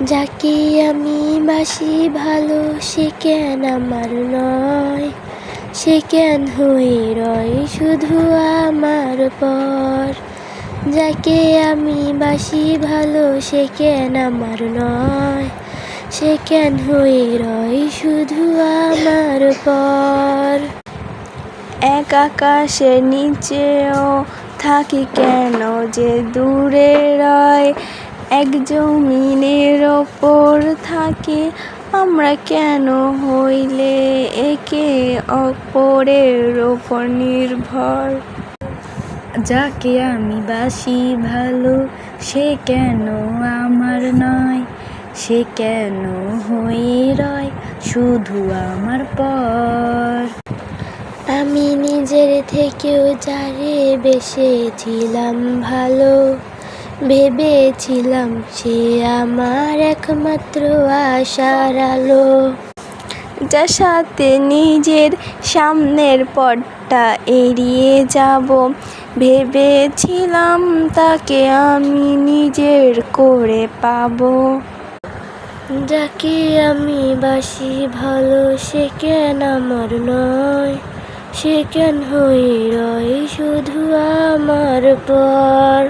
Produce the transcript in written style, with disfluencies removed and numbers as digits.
যাকে আমি বাসি ভালো সে কেন আমার নয়, সে কেন হয়ে রয় শুধু আমার পর। যাকে আমি বাসি ভালো সে কেন আমার নয়, সে কেন হয়ে রয় শুধু আমার পর। এক আকাশের নিচেও থাকি কেন যে দূরে রয়, এক জমিনের ওপর থাকি আমরা কেন হইলে একে অপরের ওপর নির্ভর। যাকে আমি বাসি ভালো সে কেন আমার নয়, সে কেন হয়ে রয় শুধু আমার পর। আমি নিজের থেকেও যারে বেসেছিলাম ভালো, ভেবেছিলাম সে আমার একমাত্র আশার আলো। যার সাথে নিজের সামনের পথটা এড়িয়ে যাব, ভেবেছিলাম তাকে আমি নিজের করে পাবো। যাকে আমি বাসি ভালো সে কেন আমার নয়, সে কেন হয়ে রয় শুধু আমার পর।